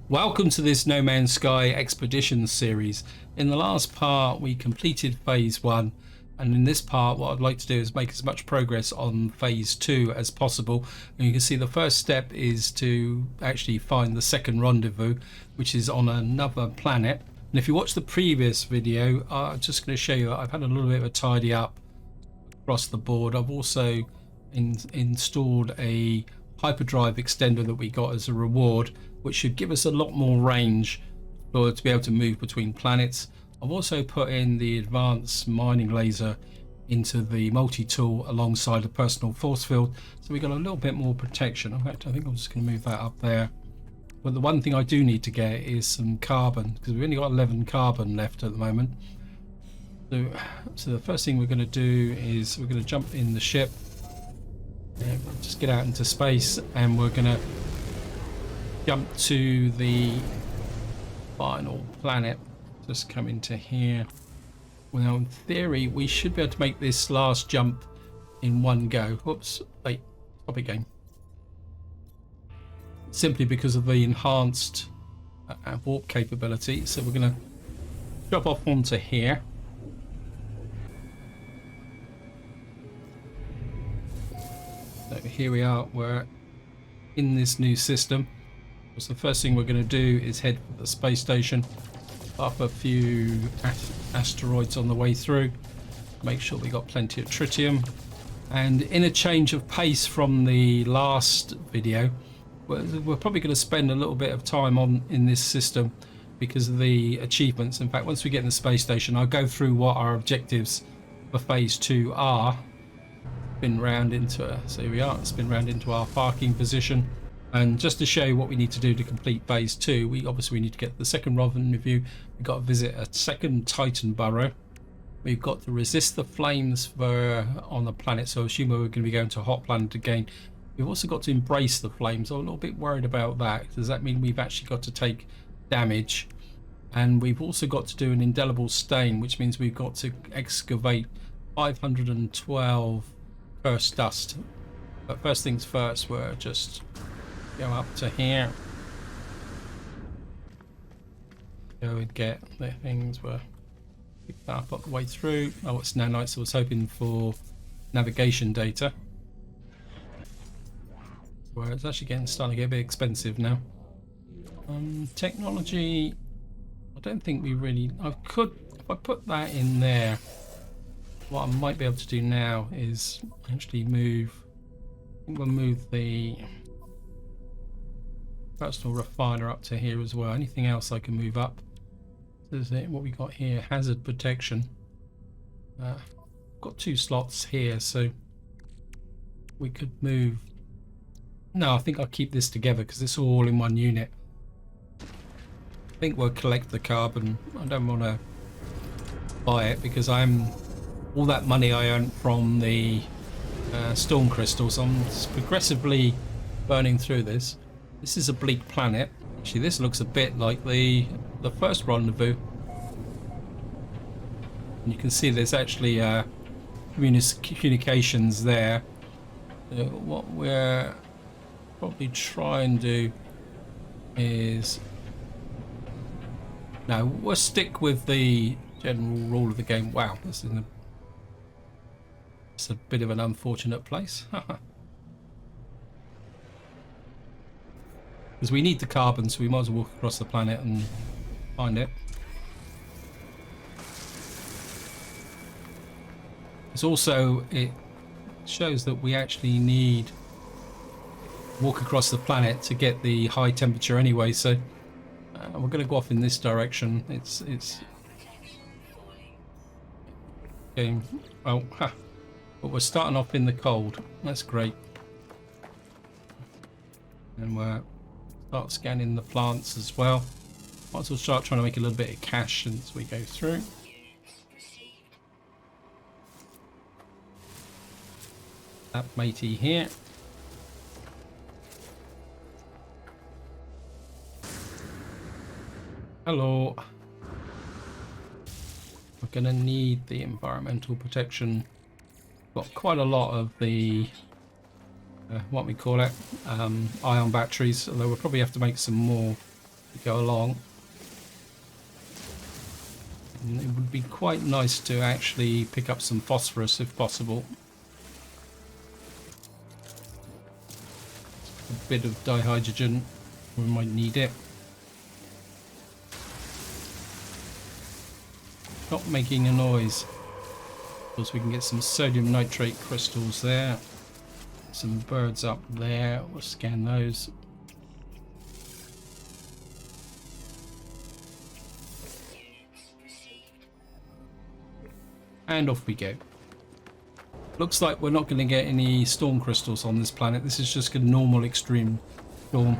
Welcome to this No Man's Sky Expedition series. In the last part we completed phase 1, and in this part what I'd like to do is make as much progress on phase 2 as possible. And you can see the first step is to actually find the second rendezvous, which is on another planet. And if you watch the previous video, I'm just going to show you I've had a little bit of a tidy up across the board. I've also installed a hyperdrive extender that we got as a reward, which should give us a lot more range to be able to move between planets. I've also put in the advanced mining laser into the multi-tool alongside the personal force field, so we got a little bit more protection. In fact, I think I'm just going to move that up there. But the one thing I do need to get is some carbon, because we've only got 11 carbon left at the moment. So the first thing we're going to do is we're going to jump in the ship, and just get out into space, and we're going to jump to the final planet. Just come into here. Well, in theory we should be able to make this last jump in one go. Whoops, wait, stop it game. Simply because of the enhanced warp capability. So we're going to drop off onto here. So here we are, we're in this new system. So the first thing we're going to do is head for the space station, up a few asteroids on the way through, make sure we got plenty of tritium. And in a change of pace from the last video, we're probably going to spend a little bit of time in this system because of the achievements. In fact, once we get in the space station, I'll go through what our objectives for phase 2 are. Spin round into so here we are, spin round into our parking position. And just to show you what we need to do to complete phase 2, we need to get the second rendezvous. We've got to visit a second Titan burrow. We've got to resist the flames on the planet, so I assume we're going to be going to a hot planet again. We've also got to embrace the flames. I'm a little bit worried about that. Does that mean we've actually got to take damage? And we've also got to do an indelible stain, which means we've got to excavate 512 cursed dust. But first things first, we're just go up to here, go and get the things. We're pick that up the way through. Oh, it's now night, so I was hoping for navigation data. Where it's actually starting to get a bit expensive now. Technology, I don't think we really. If I put that in there, what I might be able to do now is actually move. I think we'll move the personal refiner up to here as well. Anything else I can move up? Is it what we got here? Hazard protection. Got 2 slots here, so we could move. No, I think I'll keep this together because it's all in one unit. I think we'll collect the carbon. I don't want to buy it because all that money I earned from the storm crystals. I'm progressively burning through this. This is a bleak planet. Actually, this looks a bit like the first rendezvous. And you can see there's actually communications there. What we're probably try and do is we'll stick with the general rule of the game. Wow, this is it's a bit of an unfortunate place. Because we need the carbon, so we might as well walk across the planet and find it. It's also, it shows that we actually need to walk across the planet to get the high temperature anyway, so we're going to go off in this direction. It's going, well, but we're starting off in the cold. That's great. And we're start scanning the plants as well. Might as well start trying to make a little bit of cash as we go through. That matey here. Hello. We're going to need the environmental protection. Got quite a lot of the what we call it, ion batteries, although we'll probably have to make some more go along. And it would be quite nice to actually pick up some phosphorus if possible. A bit of dihydrogen, we might need it. Not making a noise. Of course, we can get some sodium nitrate crystals there. Some birds up there. We'll scan those. And off we go. Looks like we're not going to get any storm crystals on this planet. This is just a normal extreme storm.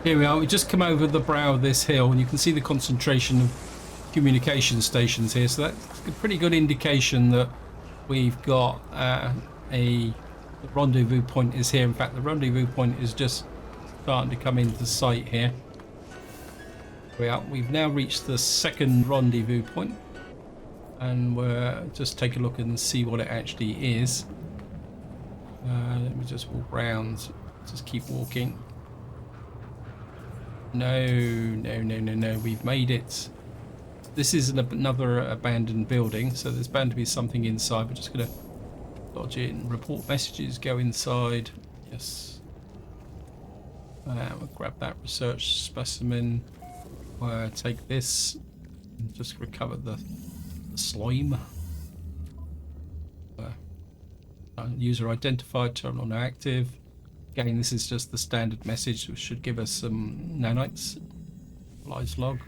Here we are. We just come over the brow of this hill and you can see the concentration of communication stations here. So that's a pretty good indication that we've got the rendezvous point is here. In fact, the rendezvous point is just starting to come into sight here. We've now reached the second rendezvous point, and we'll just take a look and see what it actually is. Let me just walk round. Just keep walking. No, we've made it. This is another abandoned building, so there's bound to be something inside. We're just going to dodge it and report messages, go inside. Yes. We'll grab that research specimen. Take this and just recover the slime. User identified, terminal now active. Again, this is just the standard message, which should give us some nanites. Lies log.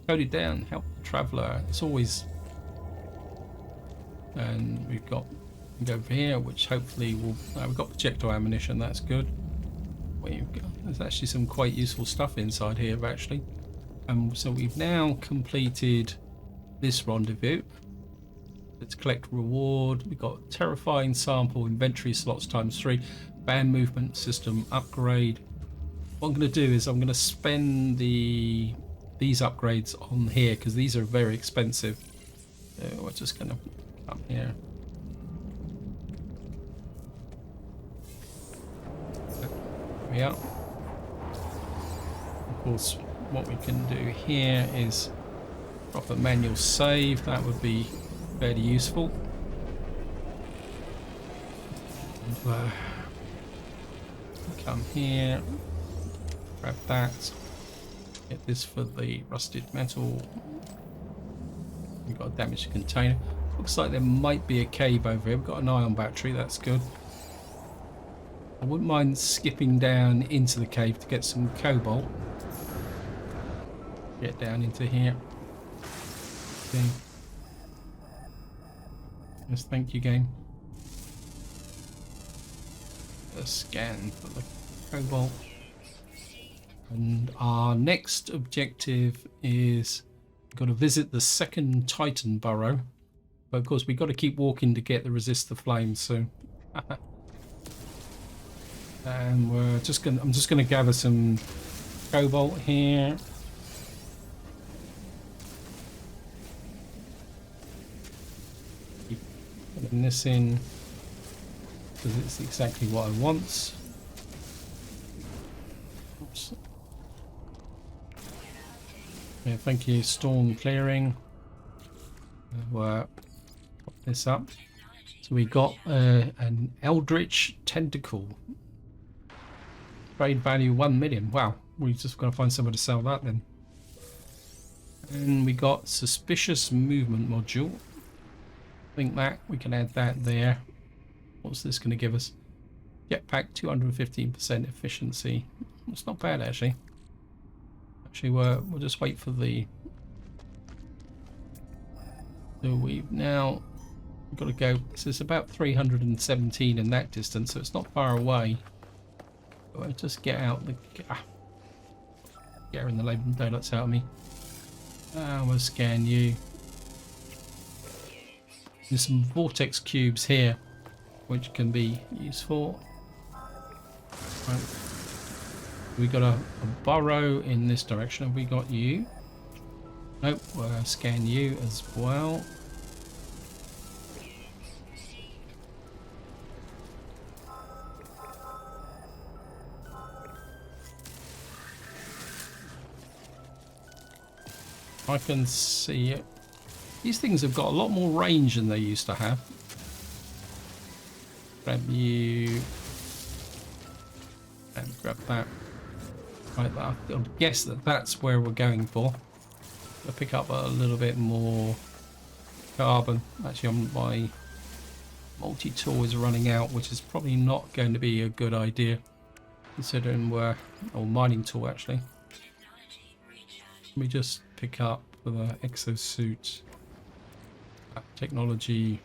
Coded down, help the traveller. It's always. And we've got over here, which hopefully will. We've got projectile ammunition, that's good. There's actually some quite useful stuff inside here, actually. So we've now completed this rendezvous. Let's collect reward. We've got terrifying sample, inventory slots ×3, band movement system upgrade. What I'm going to do is I'm going to spend these upgrades on here because these are very expensive. So we're just going to come here. There we are. Of course, what we can do here is drop a manual save. That would be fairly useful. And, come here, grab that, get this for the rusted metal. We've got a damaged container. Looks like there might be a cave over here. We've got an ion battery, that's good. I wouldn't mind skipping down into the cave to get some cobalt. Get down into here. Okay. Yes, thank you, game. A scan for the cobalt. And our next objective is we've got to visit the second Titan burrow. But of course we've got to keep walking to get the resist the flames, so and I'm just gonna gather some cobalt here. Keep putting this in because it's exactly what I want. Oops. Yeah, thank you, storm clearing. Pop this up. So we got an Eldritch Tentacle. Trade value 1 million. Wow, we've just got to find somewhere to sell that then. And we got Suspicious Movement Module. I think that we can add that there. What's this going to give us? Jetpack 215% efficiency. It's not bad actually. Actually, we'll just wait for the. So we've now got to go. This is about 317 in that distance, so it's not far away. But I'll just get out the. Get in the label donuts out of me. We'll scan you. There's some vortex cubes here, which can be useful. Right. We got a burrow in this direction. Have we got you? Nope. We'll scan you as well. I can see it. These things have got a lot more range than they used to have. Grab you. And grab that. Right, I'll guess that that's where we're going for. I'll pick up a little bit more carbon. Actually, my multi-tool is running out, which is probably not going to be a good idea, considering we're... or mining tool, actually. Let me just pick up the exosuit. Technology.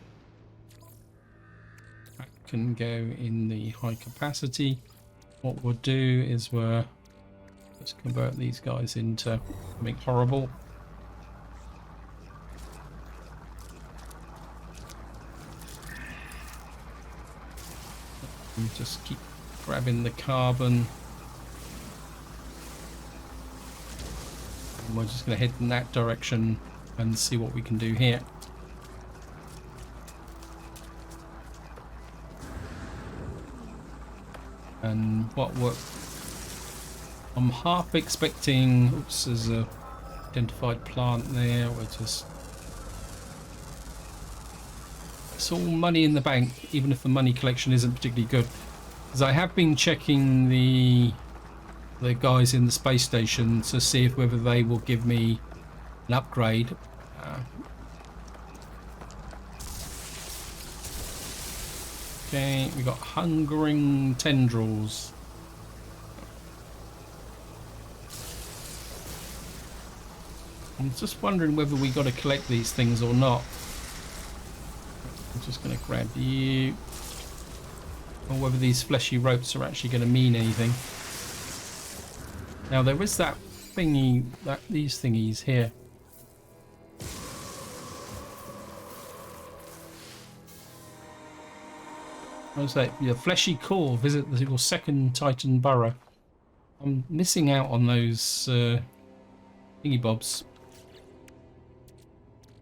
That can go in the high capacity. What we'll do is let's convert these guys into something horrible. And just keep grabbing the carbon. And we're just going to head in that direction and see what we can do here. And I'm half expecting... Oops, there's a identified plant there. We're just... It's all money in the bank, even if the money collection isn't particularly good. Because I have been checking the guys in the space station to see if whether they will give me an upgrade. Okay, we got hungering tendrils. I'm just wondering whether we got to collect these things or not. I'm just going to grab you. Or whether these fleshy ropes are actually going to mean anything. Now there is that thingy, these thingies here. What was that? Your fleshy core. Visit your second Titan burrow. I'm missing out on those thingy bobs.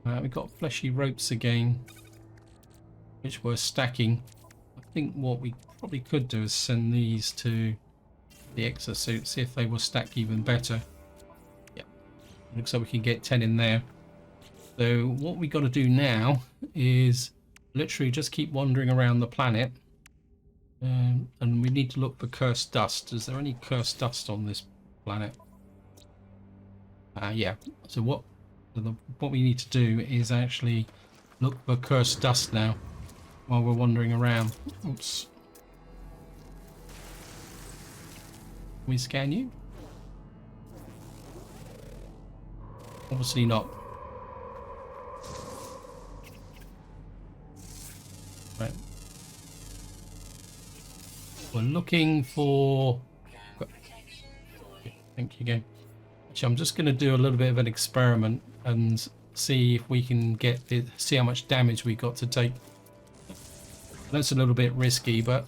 We've got fleshy ropes again, which we're stacking. I think what we probably could do is send these to the exosuit, see if they will stack even better. Yep, looks like we can get 10 in there. So what we got to do now is literally just keep wandering around the planet, and we need to look for cursed dust. Is there any cursed dust on this planet? Yeah. So what we need to do is actually look for cursed dust now while we're wandering around. Oops. Can we scan you? Obviously not. Right. We're looking for... Thank you again. Actually, I'm just going to do a little bit of an experiment and see if we can get it, see how much damage we got to take. That's a little bit risky, but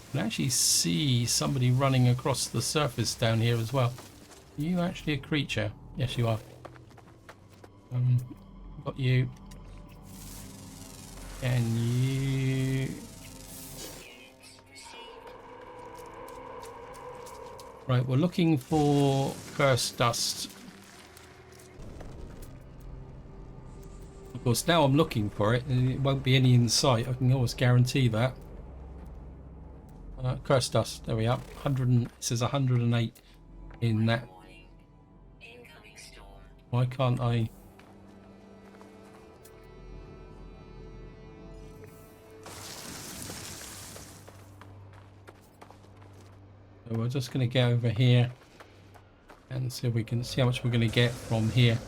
I can actually see somebody running across the surface down here as well. Are you actually a creature? Yes, you are. Got you. And you... Right, we're looking for cursed dust. Of course, now I'm looking for it, and it won't be any in sight. I can almost guarantee that. Cursed dust. There we are. It says 108 in that. Why can't I? So we're just going to go over here and see if we can see how much we're going to get from here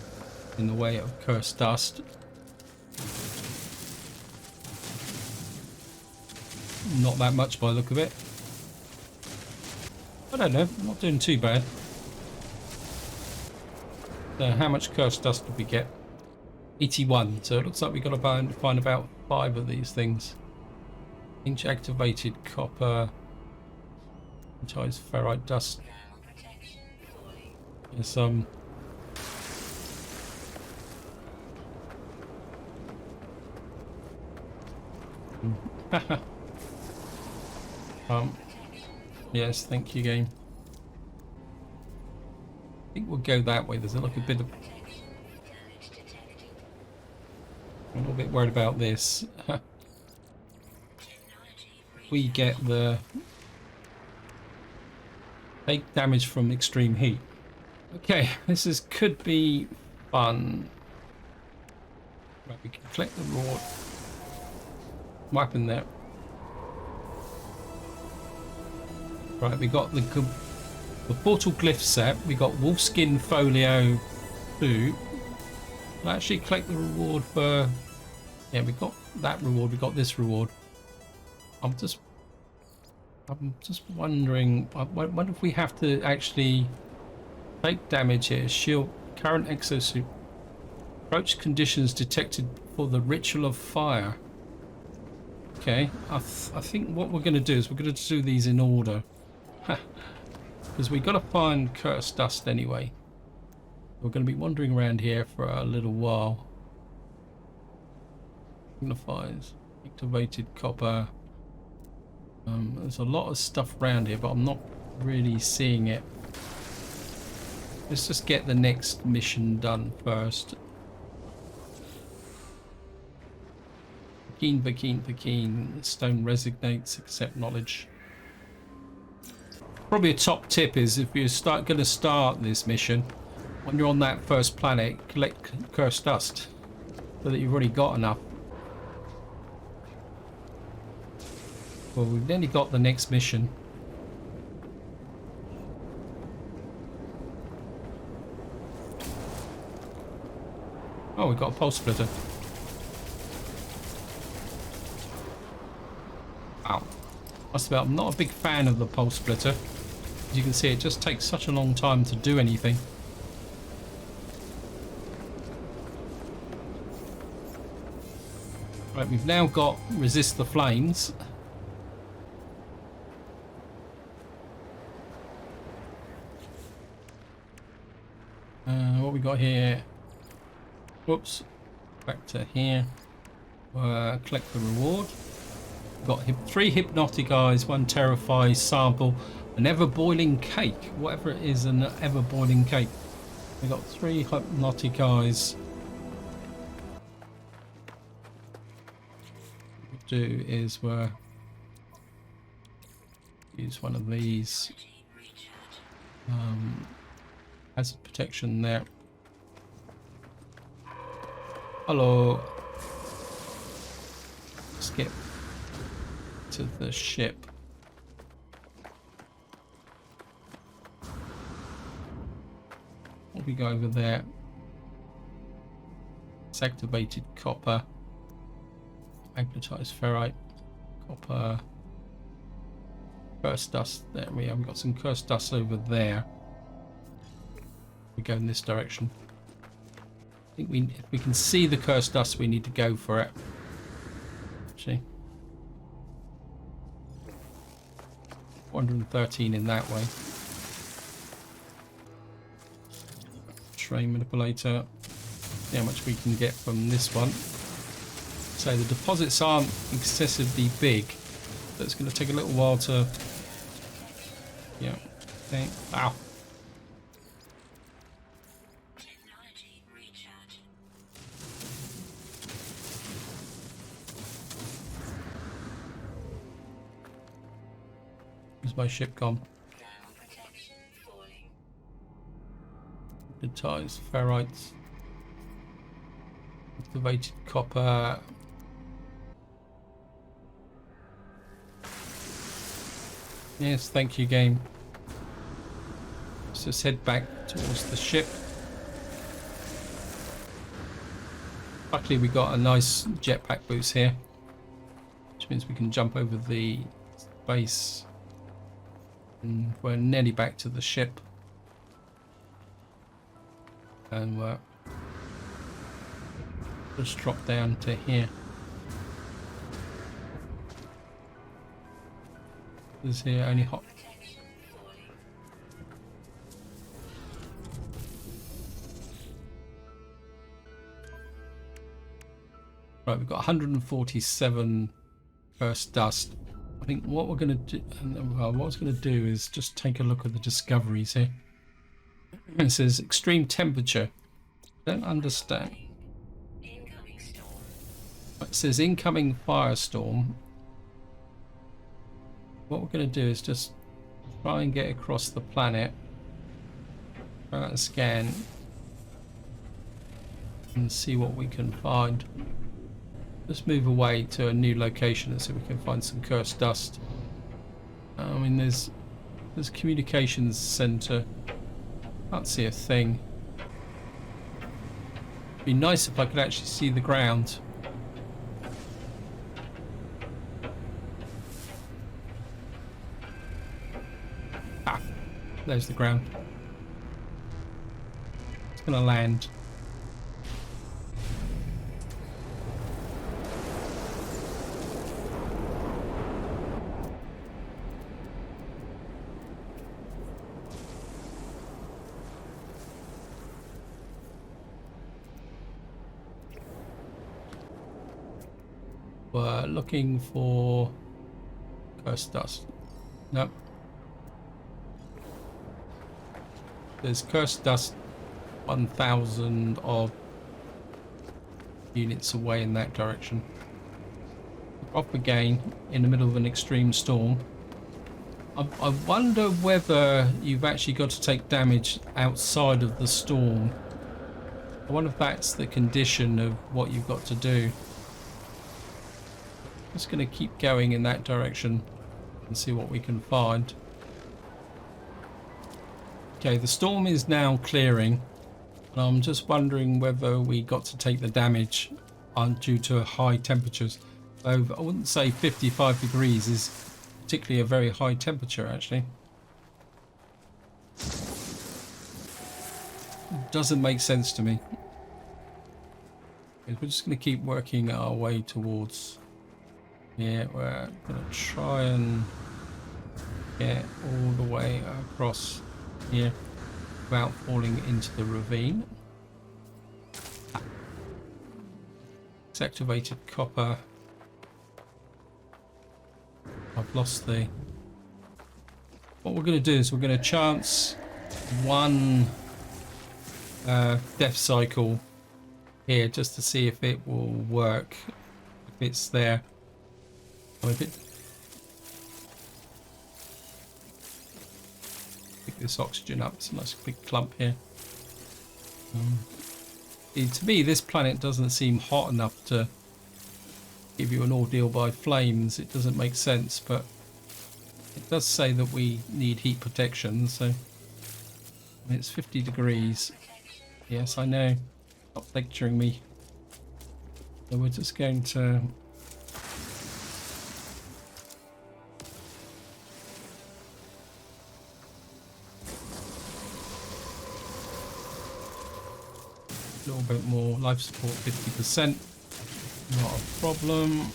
in the way of cursed dust. Not that much by the look of it. I don't know, not doing too bad. So how much cursed dust did we get? 81. So it looks like we've got to find about 5 of these things. Inch activated copper. Charge ferrite dust. There's some. Yes, thank you, game. think we'll go that way. There's like a bit of... I'm a little bit worried about this. We get the... take damage from extreme heat. Okay, could be fun. Right, we can collect the reward. What happened there? Right, we got the portal glyph set. We got wolfskin folio 2. We'll actually collect the reward for... yeah, we got that reward. We got this reward. I'm just wondering. I wonder if we have to actually take damage here. Shield current exosuit. Approach conditions detected for the ritual of fire. Okay, I think what we're going to do is we're going to do these in order. Because we've got to find cursed dust anyway. We're going to be wandering around here for a little while. Signifies activated copper. There's a lot of stuff around here, but I'm not really seeing it. Let's just get the next mission done first. Keen. Stone resignates, accept knowledge. Probably a top tip is if you're going to start this mission, when you're on that first planet, collect cursed dust so that you've already got enough. Well, we've nearly got the next mission. Oh, we've got a pulse splitter. Wow. Must admit, I'm not a big fan of the pulse splitter. As you can see, it just takes such a long time to do anything. Right, we've now got resist the flames. What we got here? Whoops. Back to here. Collect the reward. Got 3 hypnotic eyes, 1 terrify sample, an ever-boiling cake. Whatever it is, an ever-boiling cake. We got 3 hypnotic eyes. What we do is use one of these. Hazard protection there. Hello. Skip to the ship. What we go over there? It's activated copper, magnetized ferrite, copper, cursed dust. There we are. We've got some cursed dust over there. We go in this direction. I think if we can see the cursed dust, we need to go for it. Actually, 413 in that way. Train manipulator. See how much we can get from this one. So the deposits aren't excessively big, but it's going to take a little while to. Yeah. Okay. Wow. My ship gone. Good ties, ferrites, activated copper. Yes, thank you, game. Let's just head back towards the ship. Luckily, we got a nice jetpack boost here, which means we can jump over the base. And we're nearly back to the ship, and we're just drop down to here. This here only hot. Right, we've got 147 cursed dust. I think what we're going to do, well, what I was going to do is just take a look at the discoveries here. It says extreme temperature. Don't understand. It says incoming firestorm. What we're going to do is just try and get across the planet. Try and scan and see what we can find. Let's move away to a new location and see if we can find some cursed dust. I mean, there's a communications center. Can't see a thing. It'd be nice if I could actually see the ground. Ah, there's the ground. It's gonna land. We're looking for cursed dust. Nope. There's cursed dust 1,000 odd units away in that direction. Off again in the middle of an extreme storm. I wonder whether you've actually got to take damage outside of the storm. I wonder if that's the condition of what you've got to do. Just going to keep going in that direction and see what we can find. Okay, the storm is now clearing, and I'm just wondering whether we got to take the damage due to high temperatures. So I wouldn't say 55 degrees is particularly a very high temperature, actually. It doesn't make sense to me. Okay, we're just going to keep working our way towards... Yeah, we're going to try and get all the way across here without falling into the ravine. It's activated copper. I've lost the... What we're going to do is we're going to chance one death cycle here just to see if it will work, if it's there. If it... Pick this oxygen up. It's a nice big clump here. To me, this planet doesn't seem hot enough to give you an ordeal by flames. It doesn't make sense, but it does say that we need heat protection. So it's 50 degrees. Yes, I know. Stop lecturing me. So we're just going to... A little bit more life support, 50%, not a problem.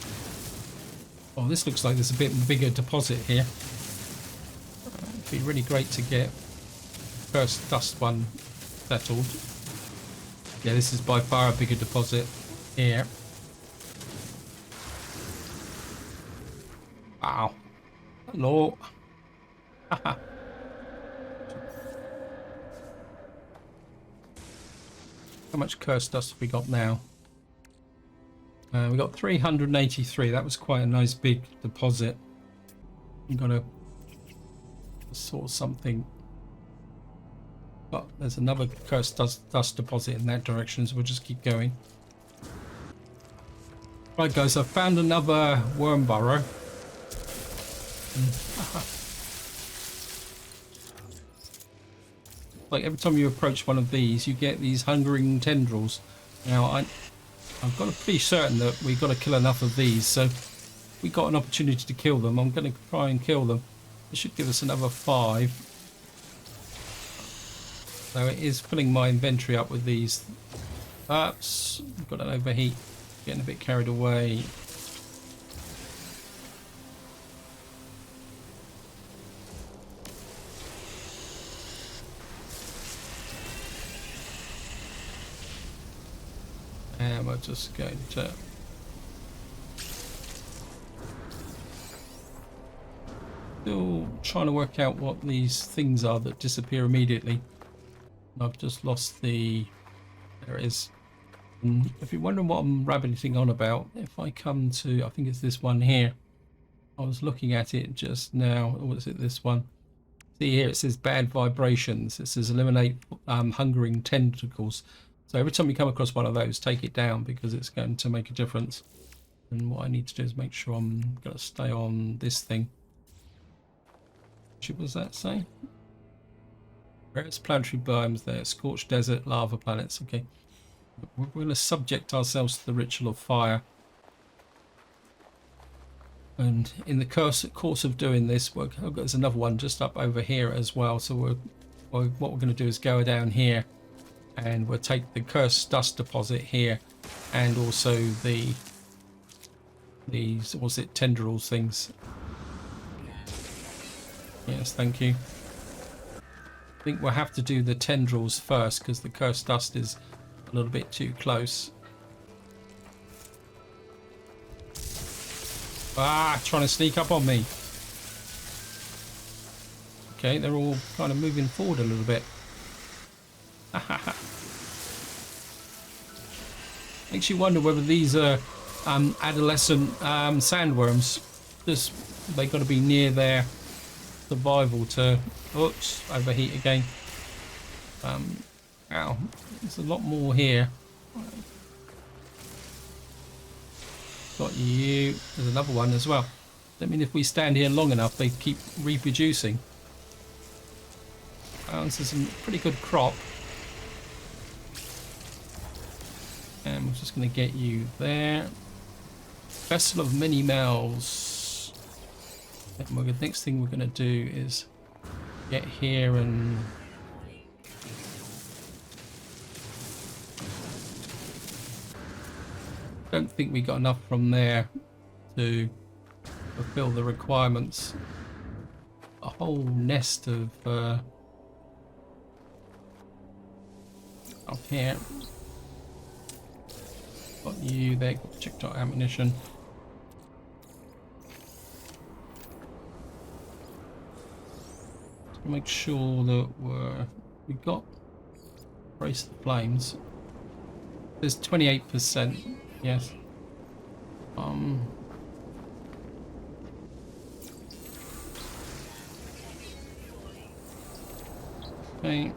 Oh, this looks like there's a bit bigger deposit here. It'd be really great to get first dust one settled. Yeah, this is by far a bigger deposit here. Wow. Hello. Haha. How much cursed dust have we got now? We got 383. That was quite a nice big deposit. We've got to sort something. But there's another cursed dust deposit in that direction, so we'll just keep going. Right, guys, I've found another worm burrow. Like every time you approach one of these, you get these hungering tendrils. Now, I've got to be certain that we've got to kill enough of these. So, if we got an opportunity to kill them, I'm going to try and kill them. It should give us another 5. So it is filling my inventory up with these. Oops, I've got an overheat. Getting a bit carried away. And we're just going to still trying to work out what these things are that disappear immediately. I've just lost the... There it is. And if you're wondering what I'm rabbiting on about, if I come to... I think it's this one here. I was looking at it just now. Or was it this one? See here, it says bad vibrations. It says eliminate hungering tentacles. So every time you come across one of those, take it down because it's going to make a difference. And what I need to do is make sure I'm going to stay on this thing. What does that say? Various planetary biomes there. Scorched desert, lava planets. Okay. We're going to subject ourselves to the ritual of fire. And in the course of doing this, there's another one just up over here as well. So what we're going to do is go down here and we'll take the cursed dust deposit here and also these, what's it, tendrils things. Yes, thank you. I think we'll have to do the tendrils first because the cursed dust is a little bit too close. Ah, trying to sneak up on me. Okay, they're all kind of moving forward a little bit. Makes you wonder whether these are adolescent sandworms. Just they got to be near their survival to... Oops, overheat again. Ow, there's a lot more here. Got you. There's another one as well. I mean, if we stand here long enough, they keep reproducing. This is a pretty good crop. And we're just going to get you there. Vessel of many mouths. And the next thing we're going to do is get here and... Don't think we got enough from there to fulfill the requirements. A whole nest of up here. Got you there. Got checked out ammunition. Just make sure that we've got brace the flames. There's 28%. Yes. Okay.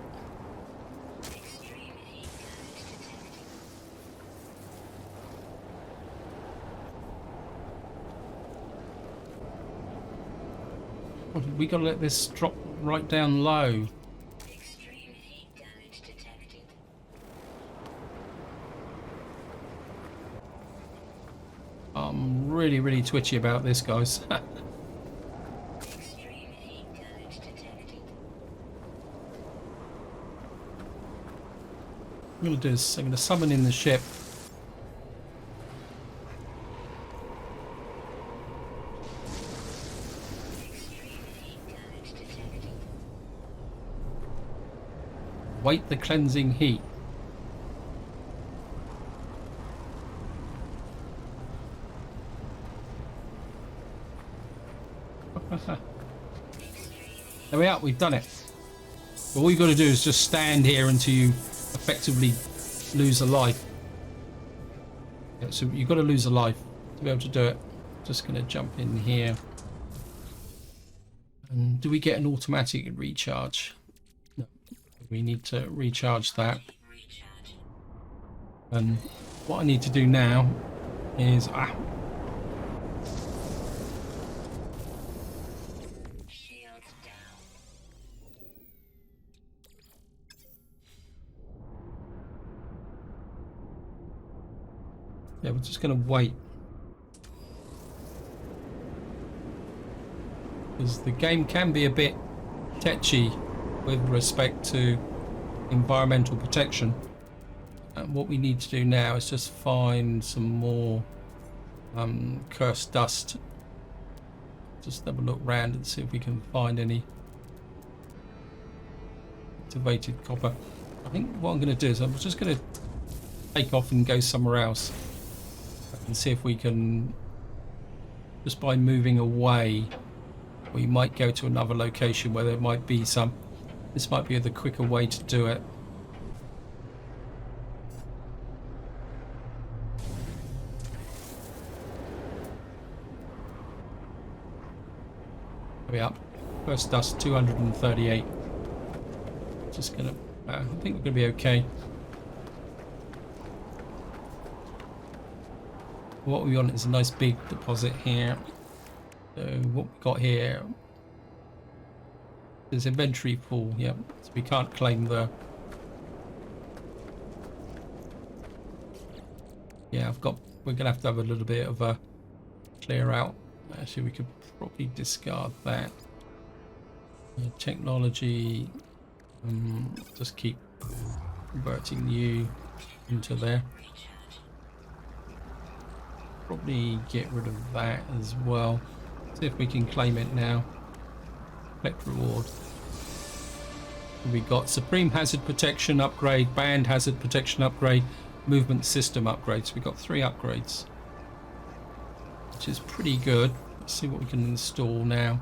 We gotta let this drop right down low. I'm really twitchy about this, guys. What I'm going to do is I'm going to summon in the ship. Wait the cleansing heat. There we are, we've done it. But all you've got to do is just stand here until you effectively lose a life. Yeah, so you've got to lose a life to be able to do it. Just going to jump in here. And do we get an automatic recharge? No. We need to recharge that. And what I need to do now is... Yeah, we're just going to wait. Because the game can be a bit tetchy with respect to environmental protection. And what we need to do now is just find some more cursed dust. Just have a look around and see if we can find any activated copper. I think what I'm going to do is I'm just going to take off and go somewhere else. And see if we can, just by moving away, we might go to another location where there might be some. This might be the quicker way to do it. we up. First dust 238. Just gonna, I think we're gonna be okay. What we want is a nice big deposit here. So what we got here is inventory full. Yep, so we can't claim the. Yeah, we're gonna have to have a little bit of a clear out. Actually, we could probably discard that. Technology. Just keep converting you into there. Probably get rid of that as well. See if we can claim it now. Collect reward. We got Supreme Hazard Protection upgrade, Band Hazard Protection upgrade, Movement System upgrades. We got 3 upgrades, which is pretty good. Let's see what we can install now.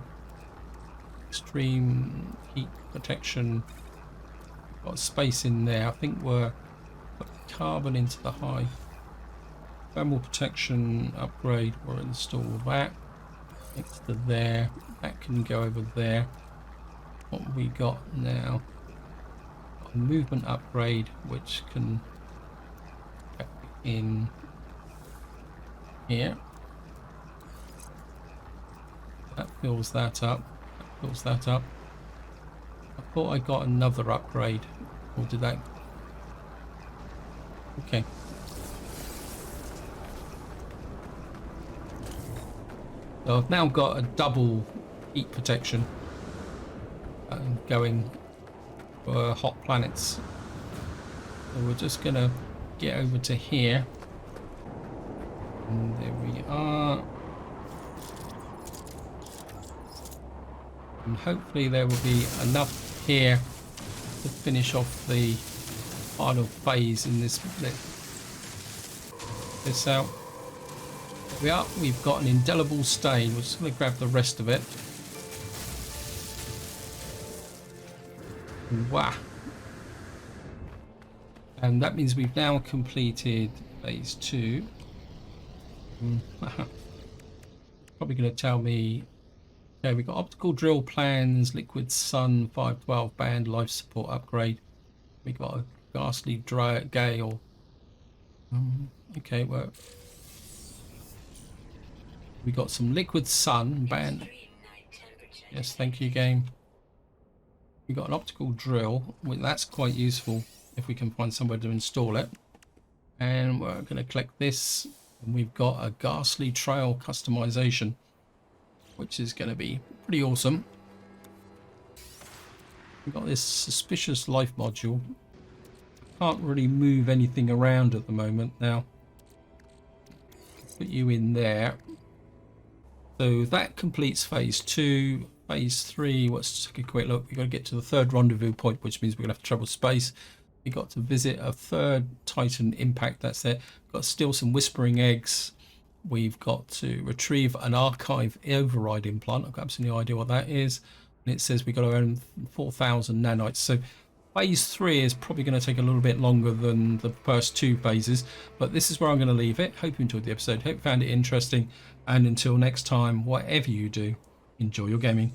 Extreme Heat Protection. Got space in there. I think we're put carbon into the high. Thermal Protection upgrade. We'll install that next to there. That can go over there. What we got now? Got a movement upgrade, which can go in here. That fills that up. That fills that up. I thought I got another upgrade. Or did that? Okay. So I've now got a double heat protection going for hot planets. So we're just gonna get over to here. And there we are. And hopefully there will be enough here to finish off the final phase in this out. We are. We've got an indelible stain. We're just going to grab the rest of it. Wow. And that means we've now completed phase 2. Probably going to tell me. Okay, we've got optical drill plans, liquid sun, 512 band, life support upgrade. We got a ghastly gale. Okay, well. We got some liquid sun band. Yes, thank you, game. We got an optical drill. Well, that's quite useful if we can find somewhere to install it. And we're going to collect this. And we've got a ghastly trail customization, which is going to be pretty awesome. We've got this suspicious life module. Can't really move anything around at the moment now. Put you in there. So that completes phase 2. Phase 3, let's take a quick look. We've got to get to the 3rd rendezvous point, which means we're going to have to travel space. We've got to visit a 3rd Titan impact. That's it. We've got to steal some whispering eggs. We've got to retrieve an archive override implant. I've got absolutely no idea what that is. And it says we've got to earn 4,000 nanites. So phase 3 is probably going to take a little bit longer than the first 2 phases. But this is where I'm going to leave it. Hope you enjoyed the episode. Hope you found it interesting. And until next time, whatever you do, enjoy your gaming.